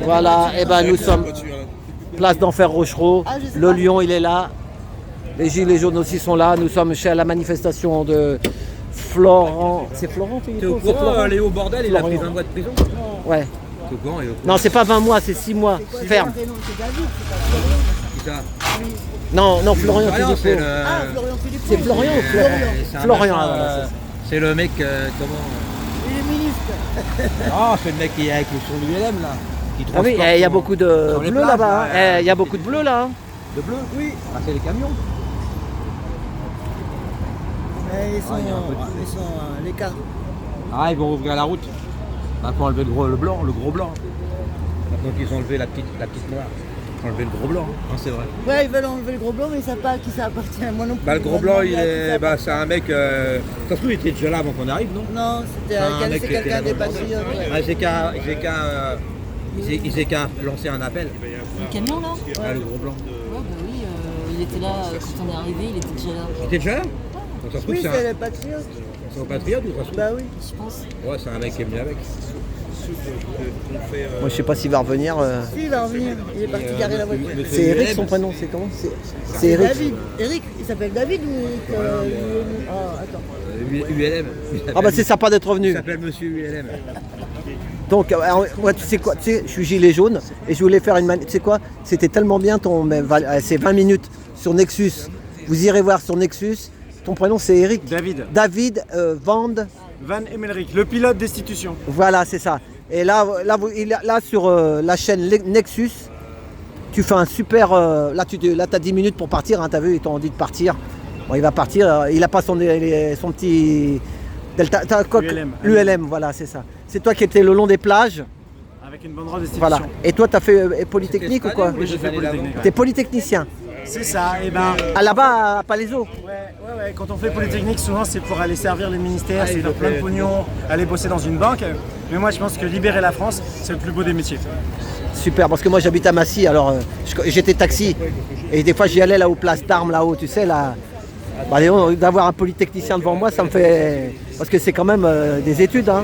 Voilà, et ben nous sommes place d'Enfer Rochereau. Le lion, il est là. Les gilets jaunes aussi sont là. Nous sommes chez la manifestation de Florent. C'est Florent, T'es au courant, elle est au bordel, il a pris 20 mois de prison. Ouais. T'es au courant, il est au courant. Non, c'est pas 20 mois, c'est 6 mois. Ferme. C'est ça. Non, non, Florian Florian, Philippot. c'est le... C'est Florian ou Florian c'est un Florian, machin, voilà, c'est ça. c'est le mec, comment... Il est ministre. Ah, c'est le mec qui est avec son ULM là. Qui Ah oui, il y a beaucoup de sur les bleu plages, là-bas. là, Il y a beaucoup de bleu là. Hein. De bleu. Oui. Ah, c'est les camions. Ils sont, les cas. Ah, ils vont ouvrir la route. Maintenant enlever le gros blanc. Maintenant qu'ils ont enlevé la petite noire. Ils ont enlevé le gros blanc, hein, c'est vrai. Ouais, ils veulent enlever le gros blanc, mais ils savent pas à qui ça appartient. Moi non plus. Bah, le gros blanc, il est, bah, c'est un mec. Ça se trouve, il était déjà là avant qu'on arrive, non? Non, c'était c'est quelqu'un des patriotes. Ouais. Ah, il faisait qu'à lancer un appel. Le camion là? Ah, le gros blanc. Ouais, bah oui, il était là quand on est arrivé, il était déjà là. Il était déjà là? Donc, ça se trouve, Oui, c'est c'est les patriotes. un patriote ou ça se trouve? Bah oui. Je pense. Ouais, c'est un mec qui est venu avec. Moi je sais pas s'il va revenir. Si, il va revenir. Il est parti garer la voiture. C'est Eric son prénom, c'est comment? C'est Eric. David. Eric, il s'appelle David ou Eric attends. ULM. Ah bah c'est sympa d'être Il revenu. s'appelle Monsieur ULM. Donc ouais, tu sais quoi, tu sais, je suis gilet jaune et je voulais faire une tu sais quoi, c'était tellement bien c'est 20 minutes sur Nexus. Vous irez voir sur Nexus. Ton prénom c'est Eric. David Van Emmelrich, le pilote destitution. Voilà, c'est ça. Et là sur la chaîne Nexus, tu fais un super. Là, tu as 10 minutes pour partir. Hein, t'as vu, ils t'ont dit de partir. Bon, il va partir. Il n'a pas son petit. Delta, l'ULM, voilà, c'est ça. C'est toi qui étais le long des plages. Avec une bonne robe destitution. Voilà. Et toi, tu as fait Polytechnique ou quoi? Oui, j'ai fait Polytechnique. Tu es polytechnicien. C'est ça, et ben. Ah, là-bas, à Palaiso. Ouais, quand on fait Polytechnique, souvent c'est pour aller servir les ministères, c'est faire plein de pognon, aller bosser dans une banque. Mais moi je pense que libérer la France, c'est le plus beau des métiers. Super, parce que moi j'habite à Massy, alors j'étais taxi. Et des fois j'y allais là aux places d'armes, là-haut, tu sais, là. Bah, d'avoir un polytechnicien devant moi, ça me fait. Parce que c'est quand même des études, hein.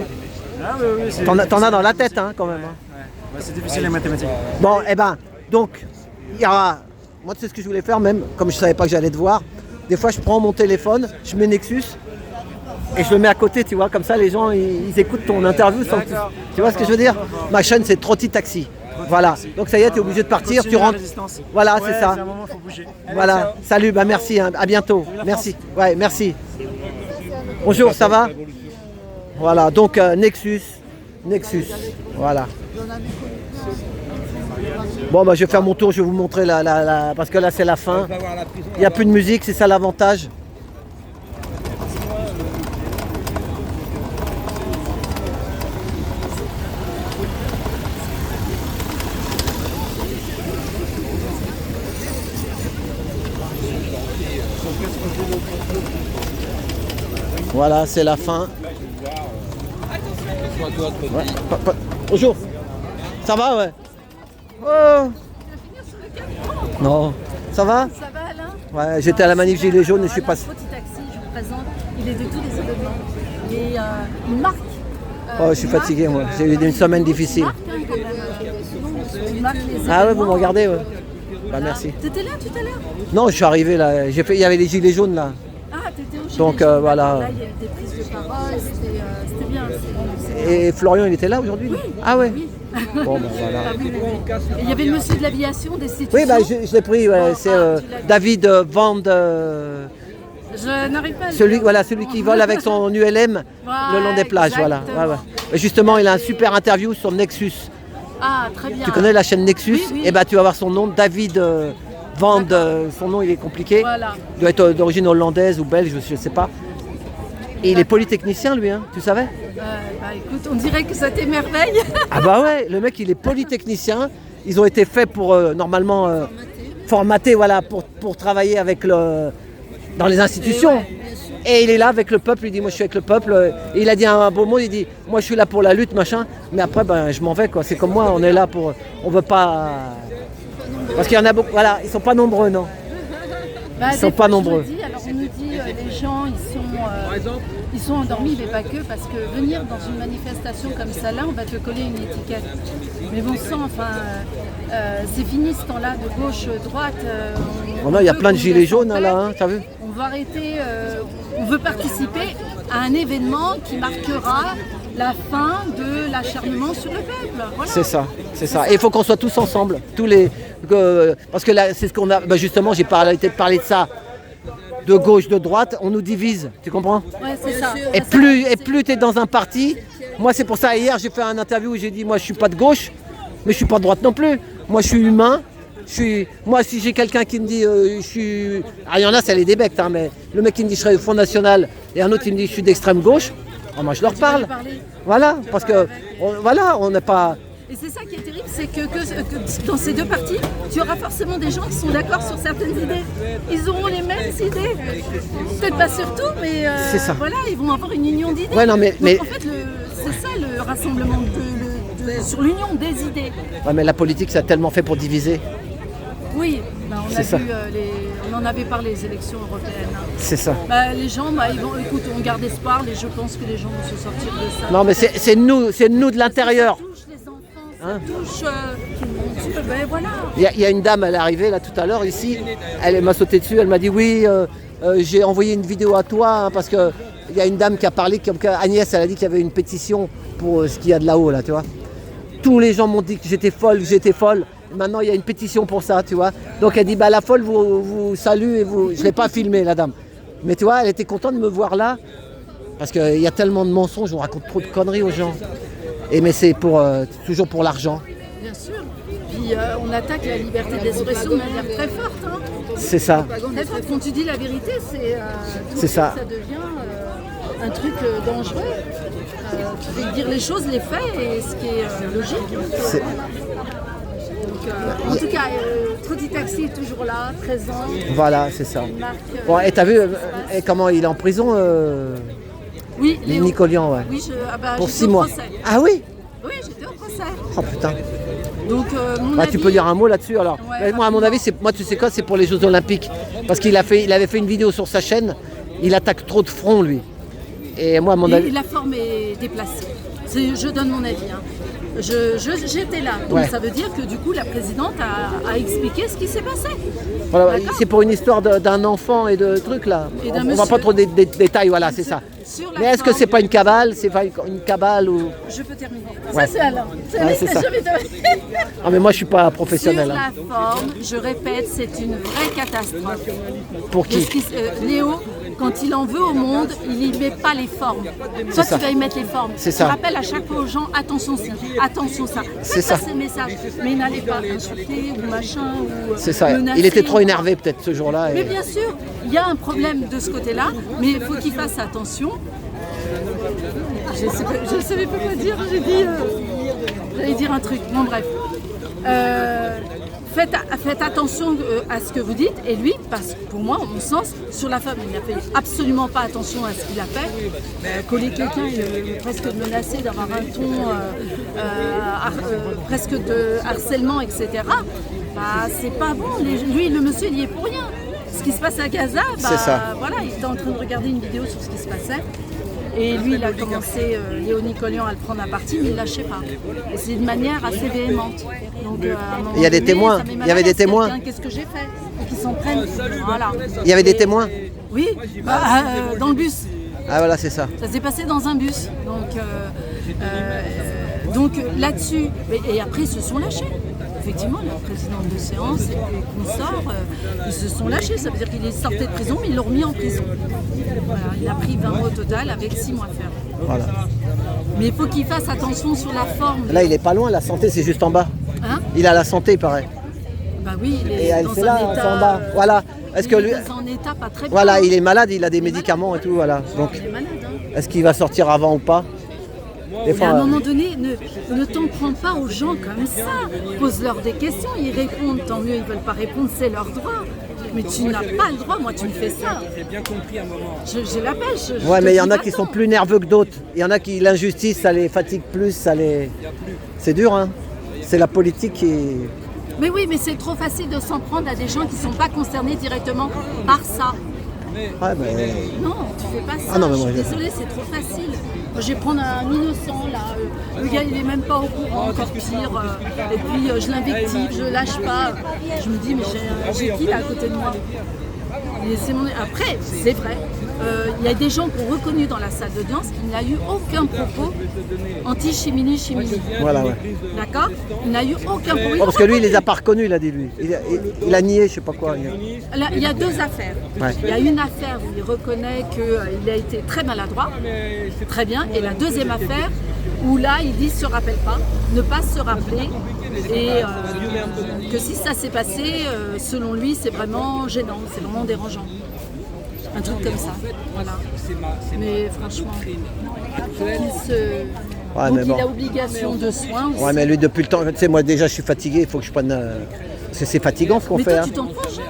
Ah oui, T'en as dans la tête, hein, quand même. Hein. Ouais, c'est difficile les mathématiques. Bon, et ben, donc, il y aura. Moi, tu sais ce que je voulais faire, même, comme je savais pas que j'allais te voir. Des fois, je prends mon téléphone, je mets Nexus et je le mets à côté, tu vois, comme ça, les gens, ils écoutent ton interview sans. Tu vois ce que je veux dire? Ma chaîne, c'est Trotti Taxi. Voilà. Donc, ça y est, tu es obligé de partir, tu rentres. Voilà, c'est ça. À un moment, faut bouger. Allez, Voilà. ciao. Salut, bah merci, hein. À bientôt. Merci. Ouais, merci. Bonjour, ça va? Voilà, donc Nexus. Voilà. Bon, bah, je vais faire mon tour, je vais vous montrer parce que là, c'est la fin. Il n'y a plus de musique, c'est ça l'avantage. Voilà, c'est la fin. Ouais. Bonjour. Ça va, ouais? Oh. Non. Ça va? Ça va Alain? Ouais, j'étais à la manif Gilets jaunes et je suis Alain, passé. Petit taxi, je vous présente. Il est de tous les événements. Et il marque. Oh, je suis fatigué, moi. J'ai eu une semaine difficile. Il marque les événements. Ah ouais, vous me regardez, ouais. Bah merci. T'étais là tout à l'heure? Non, je suis arrivé là. Il y avait les Gilets jaunes là. Ah, t'étais au Chili. Donc, voilà. Là, il y a eu des prises de parole. C'était bien. Et Florian, il était là aujourd'hui? Oui. Ah ouais? Oui. Bon, ben voilà. Et il y avait le monsieur de l'aviation, des institutions. Oui, bah, je l'ai pris. Ouais, Bon, c'est tu l'as dit. David Van. Je n'arrive pas à le Celui, dire. voilà, celui qui vole avec son ULM le long des plages. Voilà. Ouais, ouais. Et justement, il a un super interview sur Nexus. Ah, très bien. Tu connais la chaîne Nexus? Oui. Et bah, tu vas voir son nom, David Van. Son nom, il est compliqué. Voilà. Il doit être d'origine hollandaise ou belge, je ne sais pas. Et il est polytechnicien, lui, hein, tu savais? Bah écoute, on dirait que ça t'émerveille. Ah bah ouais, le mec, il est polytechnicien. Ils ont été faits pour, normalement, formatés, voilà, pour travailler avec dans les institutions. Et il est là avec le peuple, il dit moi je suis avec le peuple. Et il a dit un beau mot, il dit moi je suis là pour la lutte, machin. Mais après, ben, je m'en vais, quoi. C'est comme moi, on est là pour... On veut pas... Parce qu'il y en a beaucoup, voilà, ils sont pas nombreux, non. Bah, Ils sont des pas fois, je me nombreux. dis, alors on nous dit les gens ils sont endormis, mais pas que, parce que venir dans une manifestation comme celle-là, on va te coller une étiquette. Mais bon sang, enfin, c'est fini ce temps-là de gauche, droite. Il y a plein de gilets jaunes là, hein, t'as vu? On va arrêter, on veut participer à un événement qui marquera la fin de l'acharnement sur le peuple. Voilà. C'est ça, c'est ça. Et il faut qu'on soit tous ensemble, parce que là, c'est ce qu'on a. Justement, j'ai parlé de ça, de gauche, de droite, on nous divise, tu comprends? Ouais, c'est ça. Et plus tu es dans un parti, moi c'est pour ça, hier j'ai fait un interview où j'ai dit, moi je suis pas de gauche, mais je suis pas de droite non plus. Moi je suis humain. Moi, si j'ai quelqu'un qui me dit je suis. Ah, il y en a, c'est les débectes, hein, mais le mec qui me dit je serai au Front National et un autre qui me dit je suis d'extrême gauche, moi je leur parle. Voilà, parce que on n'est pas. Et c'est ça qui est terrible, c'est que dans ces deux partis, tu auras forcément des gens qui sont d'accord sur certaines idées. Ils auront les mêmes idées. Peut-être pas sur tout, mais voilà, ils vont avoir une union d'idées. Ouais, non, mais en fait, c'est ça le rassemblement sur l'union des idées. Ouais, mais la politique, ça a tellement fait pour diviser. Oui, on en avait parlé les élections européennes. Hein. C'est ça. Les gens, écoute, on garde espoir, je pense que les gens vont se sortir de ça. Non, mais c'est nous de l'intérieur. Ça touche les enfants, ça touche mon Dieu, voilà. Il y a une dame, elle est arrivée là tout à l'heure ici, elle m'a sauté dessus, elle m'a dit oui, j'ai envoyé une vidéo à toi, hein, parce que il y a une dame qui a parlé, Agnès, elle a dit qu'il y avait une pétition pour ce qu'il y a de là-haut, là, tu vois. Tous les gens m'ont dit que j'étais folle. Maintenant, il y a une pétition pour ça, tu vois. Donc, elle dit, la folle vous salue et vous... Je ne l'ai pas filmé, la dame. Mais tu vois, elle était contente de me voir là. Parce qu'il y a tellement de mensonges, on raconte trop de conneries aux gens. Mais c'est toujours pour l'argent. Bien sûr. Puis, on attaque la liberté d'expression de manière très forte. Hein. C'est ça. Très forte. Quand tu dis la vérité, c'est ça. Ça devient un truc dangereux. Tu fais dire les choses, les faits, et ce qui est logique. En tout cas, Trotty Taxi est toujours là, présent. Voilà, c'est ça. Bon, et t'as vu comment il est en prison Oui, Léo. Nicolian, ouais. Oui, pour 6 mois. Ah oui? Oui, j'étais au procès. Oh putain. Donc, mon avis... Tu peux dire un mot là-dessus alors. Moi, à mon avis, tu sais quoi, c'est pour les Jeux Olympiques. Parce qu'il avait fait une vidéo sur sa chaîne, il attaque trop de front, lui. Et moi, à mon avis. La forme est déplacée. Je donne mon avis. Hein. J'étais là. Donc ça veut dire que du coup, la présidente a expliqué ce qui s'est passé. Voilà, c'est pour une histoire d'un enfant et de trucs là. On ne va pas trop des détails, voilà, c'est ça. Mais est-ce que c'est pas une cabale? C'est pas une cabale ou... Je peux terminer. Ça, c'est Alain. C'est ça. Ah, mais moi, je suis pas professionnel. Sur la forme, je répète, c'est une vraie catastrophe. Pour qui? Léo, quand il en veut au monde, il n'y met pas les formes. Toi, tu vas y mettre les formes. C'est ça. Je rappelle à chaque fois aux gens, attention ci, attention ça. C'est ça. Ces messages. Mais n'allez pas insulter ou machin. C'est ça. Il était trop énervé peut-être ce jour-là. Mais bien sûr, il y a un problème de ce côté-là, mais il faut qu'il fasse attention. Je ne savais pas quoi dire, j'allais dire un truc. Bon, bref. Faites attention à ce que vous dites, et lui, parce que pour moi, à mon sens, sur la femme, il n'a fait absolument pas attention à ce qu'il a fait. Coller quelqu'un, presque de menacer d'avoir un ton presque de harcèlement, etc. C'est pas bon. Lui, le monsieur, il y est pour rien. Ce qui se passe à Gaza, voilà, il était en train de regarder une vidéo sur ce qui se passait. Et lui, il a commencé, Léo Nicolian, à le prendre à partie, mais il ne lâchait pas. Et c'est de manière assez véhémente. Donc, il y a des témoins. Il y avait des témoins. Qu'est-ce que j'ai fait? Et qu'ils s'en prennent. Voilà. Il y avait des témoins? Oui, dans le bus. Ah voilà, c'est ça. Ça s'est passé dans un bus. Donc là-dessus, et après, ils se sont lâchés. Effectivement, la présidente de séance et les consorts, ils se sont lâchés. Ça veut dire qu'il est sorti de prison, mais ils l'ont remis en prison. Voilà, il a pris 20 mois au total avec 6 mois ferme. Voilà. Mais il faut qu'il fasse attention sur la forme. Là, il est pas loin, la santé, c'est juste en bas. Hein? Il a la santé, il paraît. Bah oui, il est et elle, dans c'est un là, état... c'est en bas. Voilà. Est-ce que lui... Il est en état pas très bien. Voilà, il est malade, il a des médicaments et tout, voilà. Donc, il est malade, hein. Est-ce qu'il va sortir avant ou pas? Et à un moment donné, ne t'en prends pas aux gens comme ça. Pose-leur des questions, ils répondent, tant mieux, ils ne veulent pas répondre, c'est leur droit. Mais tu n'as pas le droit, moi tu me fais ça. J'ai bien compris un moment. J'ai la pêche. Ouais, mais il y en a qui sont plus nerveux que d'autres. Il y en a qui, l'injustice, ça les fatigue plus, ça les... C'est dur, hein. C'est la politique qui... Mais oui, mais c'est trop facile de s'en prendre à des gens qui ne sont pas concernés directement par ça. Ouais, mais... Non, tu fais pas ça. Ah non, mais je moi, suis désolée, c'est trop facile. Moi, je vais prendre un innocent là. Le gars, il est même pas au courant, encore pire. Et puis, je l'invective, je lâche pas. Je me dis, mais j'ai qui là à côté de moi? Et c'est Après, c'est vrai, il y a des gens qui ont reconnu dans la salle d'audience qu'il n'y a eu aucun propos anti-chimini. Voilà, ouais. D'accord? Il n'y a eu aucun propos. Oh, parce que lui, il les a pas reconnus, il a dit lui. Il a nié, je sais pas quoi. Là, il y a deux affaires. Ouais. Il y a une affaire où il reconnaît qu'il a été très maladroit, très bien. Et la deuxième affaire où là, il dit se rappelle pas, ne pas se rappeler. Et que si ça s'est passé, selon lui, c'est vraiment gênant, c'est vraiment dérangeant. Un truc comme ça, voilà. Mais franchement, Ouais, donc mais bon. il a obligation de soins aussi. Ouais, mais lui, depuis le temps, tu sais, moi déjà, je suis fatigué, il faut que je prenne... Parce que c'est fatigant ce qu'on Mais fait. toi, Hein. tu t'en prends aux gens.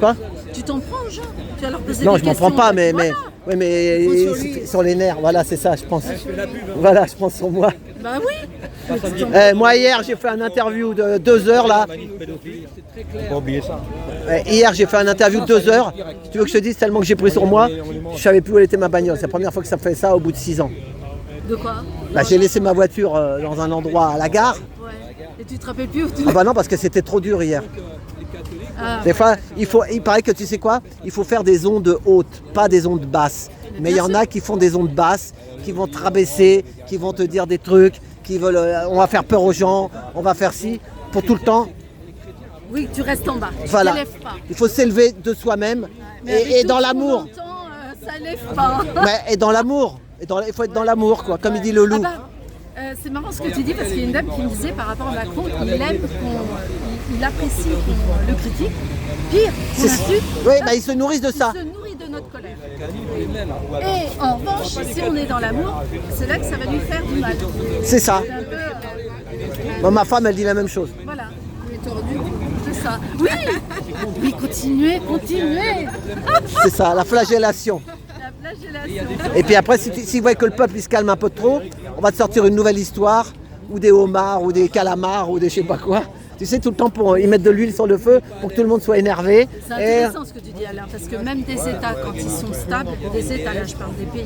Quoi? Tu t'en prends aux gens. Tu vas leur poser Non, des je m'en questions. prends pas, mais... Voilà. Ouais, mais Il faut sur lui. c'est sur les nerfs, voilà, c'est ça, je pense. Voilà, je pense sur moi. Bah oui. Moi, hier, j'ai fait un interview de 2 heures, là. Faut pas oublier ça. Hier, j'ai fait un interview de 2 heures. Si tu veux que je te dise, tellement que j'ai pris sur moi, je savais plus où était ma bagnole. C'est la première fois que ça me fait ça au bout de 6 ans. De quoi? Bah, j'ai laissé ma voiture dans un endroit à la gare. Ouais. Et tu te rappelles plus où tu... Ah bah non, parce que c'était trop dur hier. Ah. Des fois, il paraît que tu sais quoi, il faut faire des ondes hautes, pas des ondes basses. Mais il y en a qui font des ondes basses, qui vont te rabaisser, qui vont te dire des trucs, qui veulent, on va faire peur aux gens, on va faire ci, pour tout le temps. Oui, tu restes en bas. Voilà. Tu ne lèves pas. Il faut s'élever de soi-même Mais avec et tout dans ce qu'on l'amour. entend, ça lève pas. Mais et dans l'amour. Il faut être dans l'amour, quoi, comme il dit le loup. Ah bah, c'est marrant ce que tu dis parce qu'il y a une dame qui me disait par rapport à Macron qu'il aime il apprécie qu'on le critique. Pire, qu'on insulte. Oui, bah, ils se nourrissent de ça. Il se nourrit de notre colère. Et en revanche, si on est dans l'amour, c'est là que ça va lui faire du mal. C'est ça. C'est un peu, Bon, ma femme, elle dit la même chose. voilà, il est tordu. C'est ça. Oui, oui, continuez. C'est ça, la flagellation. La flagellation. Et puis après, si vous voyez que le peuple il se calme un peu trop, on va te sortir une nouvelle histoire, ou des homards, ou des calamars, ou des je sais pas quoi. Tu sais, tout le temps pour y mettre de l'huile sur le feu, pour que tout le monde soit énervé. C'est intéressant ce que tu dis Alain, parce que même des États, quand ils sont stables, des États, là je parle des pays,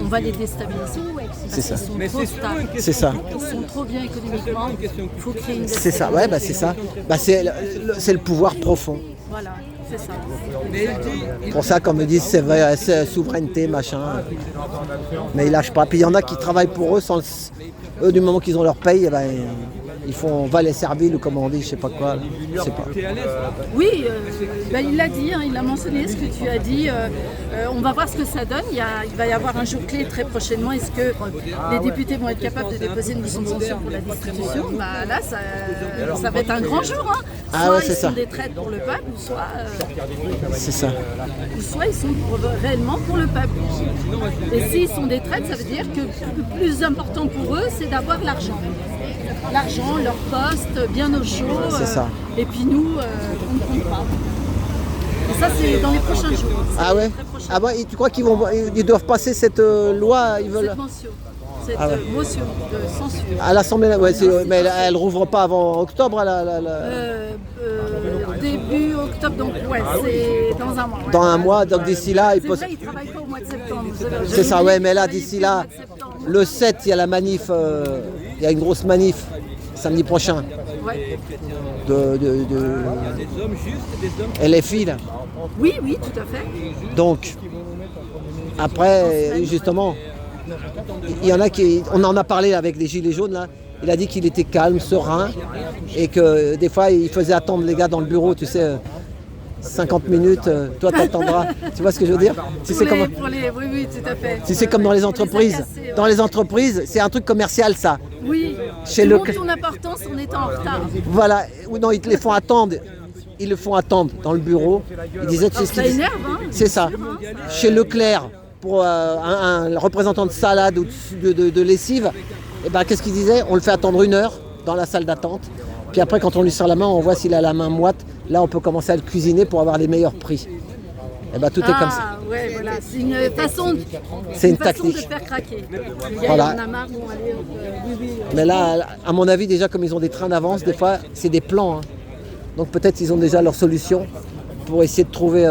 on va les déstabiliser. C'est ça. Ils sont trop stables. C'est ça. Ils sont trop bien économiquement, il faut créer une C'est ça, ouais, bah c'est ça. Bah, c'est le pouvoir profond. Voilà, c'est ça. Pour ça, comme ils disent, c'est souveraineté, machin. Mais ils lâchent pas. Puis il y en a qui travaillent pour eux sans eux, du moment qu'ils ont leur paye, eh ben, ils font valet servile ou comme on dit, je sais pas quoi. Je sais pas. Oui, il l'a dit, hein, il a mentionné ce que tu as dit. On va voir ce que ça donne. Il va y avoir un jour clé très prochainement. Est-ce que les députés vont être capables de déposer une motion de censure pour la distribution? Bah, là, ça va être un grand jour. Hein. Soit Ah ouais, c'est ils sont ça. des traites pour le peuple, C'est ça. soit ils sont réellement pour le peuple. Et s'ils sont des traites, ça veut dire que le plus important pour eux, c'est d'avoir l'argent. L'argent, leur poste, bien au chaud. C'est ça. Et puis nous, on ne compte pas. Et ça, c'est dans les prochains jours. Ah ouais. Très prochain. Ah bah, et tu crois ils doivent passer cette loi, ils veulent Cette mention, cette Ah ouais. Motion de censure. à l'Assemblée, ouais, mais elle rouvre pas avant octobre, Début octobre, donc ouais, c'est dans un mois. Ouais. dans un mois. Donc d'ici là, C'est vrai, ils ne travaillent pas au mois de septembre. C'est ça, ouais, mais là, d'ici là, le 7, il y a la manif, il y a une grosse manif samedi prochain Ouais. de LFI là. Oui, tout à fait. Donc après, justement, il y en a qui, on en a parlé avec les gilets jaunes là. Il a dit qu'il était calme, serein et que des fois il faisait attendre les gars dans le bureau, tu sais. 50 minutes, toi t'attendras. Tu vois ce que je veux dire? Oui, tout à fait. Si c'est comme dans les entreprises. Agacer, ouais. Dans les entreprises, c'est un truc commercial ça. Oui, Chez tu le- montres ton importance en étant en retard. Voilà, ou non, ils te les font attendre. Ils le font attendre dans le bureau. Ils disaient, tu sais ce Ça qu'ils disent énerve, hein. C'est ça. sûr, hein. Chez Leclerc, pour un représentant de salade ou de lessive, et ben, qu'est-ce qu'il disait? On le fait attendre 1 heure dans la salle d'attente. Puis après, quand on lui serre la main, on voit s'il a la main moite. Là, on peut commencer à le cuisiner pour avoir les meilleurs prix. Et ben, tout est comme ça. Ah, ouais, voilà. C'est une façon, C'est une façon tactique. de faire craquer. Les gars, Voilà. il y en a marre, bon, allez, oui. Mais là, à mon avis, déjà, comme ils ont des trains d'avance, des fois, c'est des plans. Hein. Donc peut-être ils ont déjà leur solution pour essayer de trouver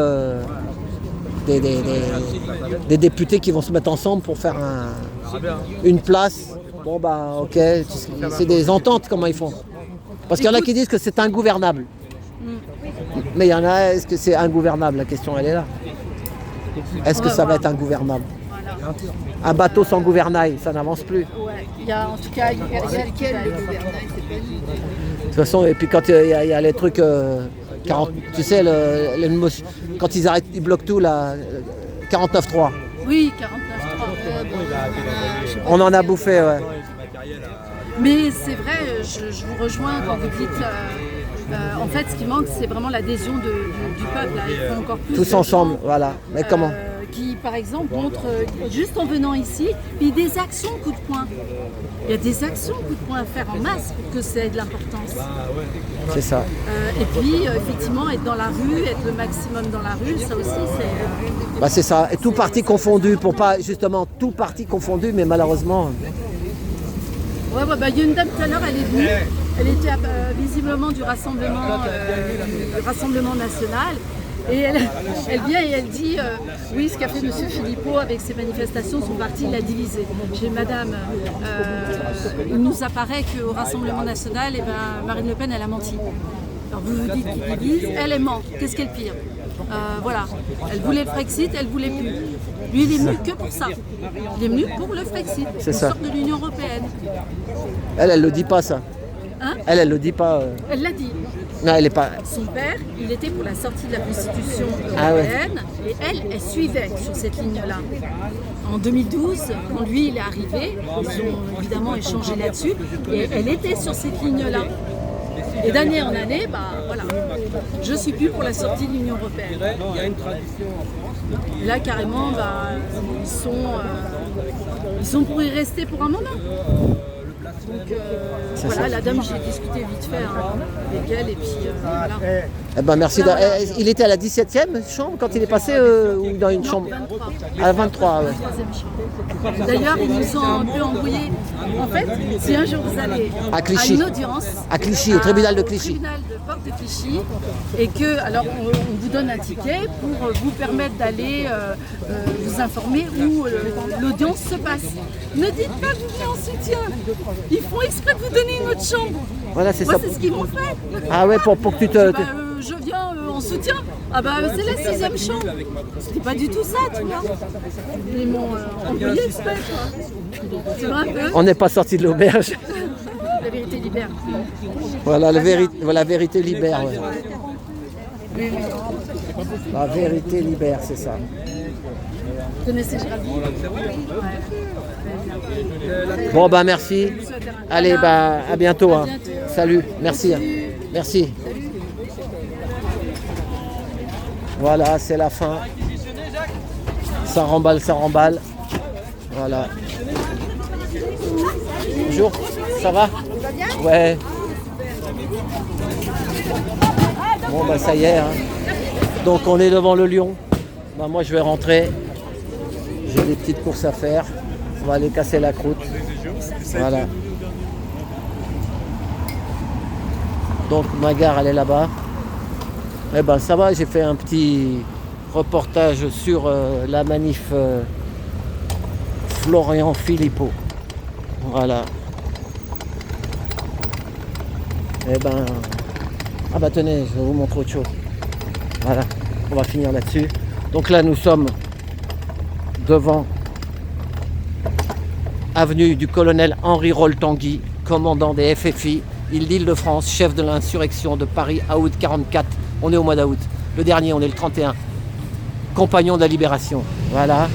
des députés qui vont se mettre ensemble pour faire une place. Bon bah ok, c'est des ententes comment ils font. Parce qu'il y en a qui disent que c'est ingouvernable. Mais il y en a, est-ce que c'est ingouvernable? La question elle est là. Est-ce que ça va être ingouvernable? Un bateau sans gouvernail, ça n'avance plus. Ouais, il y a en tout cas il y a Quel le gouvernail, c'est pas lui. De toute façon, et puis quand il y a les trucs, 40, tu sais, quand ils arrêtent, ils bloquent tout là, 49.3. Oui, 49.3. On en a bouffé, ouais. Mais c'est vrai, je vous rejoins quand vous dites, en fait, ce qui manque, c'est vraiment l'adhésion du peuple. Là. Il faut encore plus. Tous ensemble, voilà. Mais comment? Qui, par exemple, montrent, juste en venant ici, puis des actions coup de poing. Il y a des actions coup de poing à faire en masse pour que ça ait de l'importance. C'est ça. Et puis, effectivement, être dans la rue, être le maximum dans la rue, ça aussi, c'est... Bah c'est ça. Et tout parti confondu, pour pas, justement, tout parti confondu, mais malheureusement... Ouais, bah, il y a une dame tout à l'heure, elle est venue. Elle était visiblement du Rassemblement national. Et elle vient et elle dit oui, ce qu'a fait M. Philippot avec ses manifestations, son parti l'a divisé. J'ai dit, madame, il nous apparaît qu'au Rassemblement national, eh ben, Marine Le Pen, elle a menti. Alors vous vous dites qu'il divise, elle ment. Qu'est-ce qu'elle pire? Voilà, elle voulait le Frexit, elle voulait plus. Lui, il est venu que pour ça. Il est venu pour le Frexit, C'est une ça. sorte de l'Union européenne. Elle le dit pas, ça. Hein? Elle le dit pas. Elle l'a dit. Non, elle est pas... Son père, il était pour la sortie de la Constitution Ah ouais. européenne et elle suivait sur cette ligne-là. En 2012, quand lui il est arrivé, ils ont évidemment échangé là-dessus et elle était sur cette ligne-là. Et d'année en année, bah voilà, je suis plus pour la sortie de l'Union européenne. Et là carrément, bah, ils sont pour y rester pour un moment. Donc voilà, ça. la dame, j'ai discuté vite fait avec elle et puis voilà. Eh ben merci. Il était à la 17e chambre quand il est passé ou dans une chambre 23. à la 23, ouais. 23e chambre. D'ailleurs, ils nous ont un peu embrouillés. En fait, si un jour vous allez À Clichy. une audience, À Clichy, au tribunal de au Clichy. tribunal de porte de Clichy, et que, alors, on vous donne un ticket pour vous permettre d'aller vous informer où l'audience se passe. Ne dites pas que vous venez en soutien. Ils font exprès de vous donner une autre chambre. Voilà, c'est Moi, ça. c'est ce qu'ils m'ont fait. Ah ouais, pour que tu te... Je viens en soutien. Ah bah c'est la 6e chambre. C'était pas du tout ça, tu vois. Ils m'ont embrouillé exprès, quoi. C'est vrai un peu. On n'est pas sorti de l'auberge. La vérité libère. Voilà, la vérité libère. Ouais. La vérité libère, c'est ça. Vous connaissez Gérald Bou? Bon, bah merci. Allez, bah à bientôt. Hein. bientôt. Salut, merci. Hein. Merci. Voilà, c'est la fin. Ça remballe, ça remballe. Voilà. Bonjour, ça va? Ouais. Bon, bah ça y est. Hein. Donc on est devant le Lion. Bah, moi je vais rentrer. J'ai des petites courses à faire. On va aller casser la croûte. Voilà. Donc ma gare elle est là-bas. Eh ben ça va, j'ai fait un petit reportage sur la manif Florian Philippot. Voilà. Eh ben. Ah bah tenez, je vais vous montrer autre chose. Voilà, on va finir là-dessus. Donc là nous sommes devant avenue du colonel Henri Roll-Tanguy, commandant des FFI, Île-de-France, chef de l'insurrection de Paris à août 44. On est au mois d'août. Le dernier, on est le 31. Compagnon de la libération. Voilà.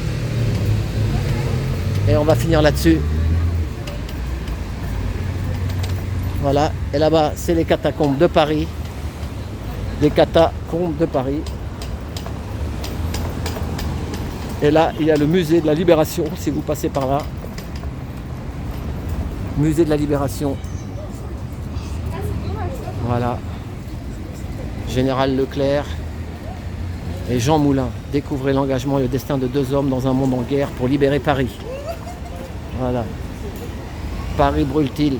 Et on va finir là-dessus. Voilà. Et là-bas, c'est les catacombes de Paris. Les catacombes de Paris. Et là, il y a le musée de la Libération, si vous passez par là. Musée de la Libération. Voilà. Général Leclerc et Jean Moulin. Découvrez l'engagement et le destin de deux hommes dans un monde en guerre pour libérer Paris. Voilà. Paris brûle-t-il?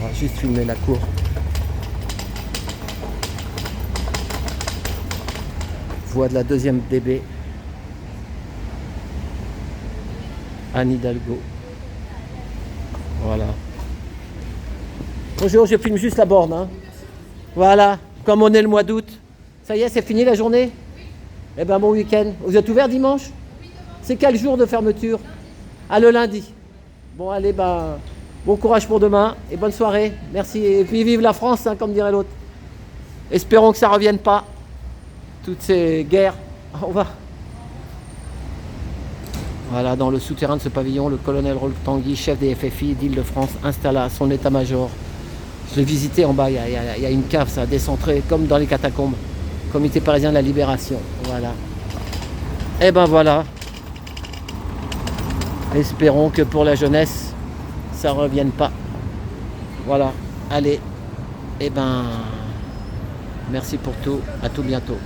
On va juste filmer la cour. voix de la 2e DB. Anne Hidalgo. Voilà. Bonjour, je filme juste la borne. Hein. Voilà, comme on est le mois d'août. Ça y est, c'est fini la journée? Eh bien, bon week-end. Vous êtes ouvert dimanche? C'est quel jour de fermeture? Ah, le lundi. Bon, allez, ben, bon courage pour demain et bonne soirée. Merci. Et puis vive la France, hein, comme dirait l'autre. Espérons que ça ne revienne pas. Toutes ces guerres. Au revoir. Voilà, dans le souterrain de ce pavillon, le colonel Rolf Tanguy, chef des FFI d'Île-de-France, installa son état-major. Je l'ai visité en bas, il y a une cave, ça a décentré comme dans les catacombes. Comité parisien de la libération. Voilà. Et ben voilà. Espérons que pour la jeunesse, ça ne revienne pas. Voilà. Allez. Et ben, merci pour tout. À tout bientôt.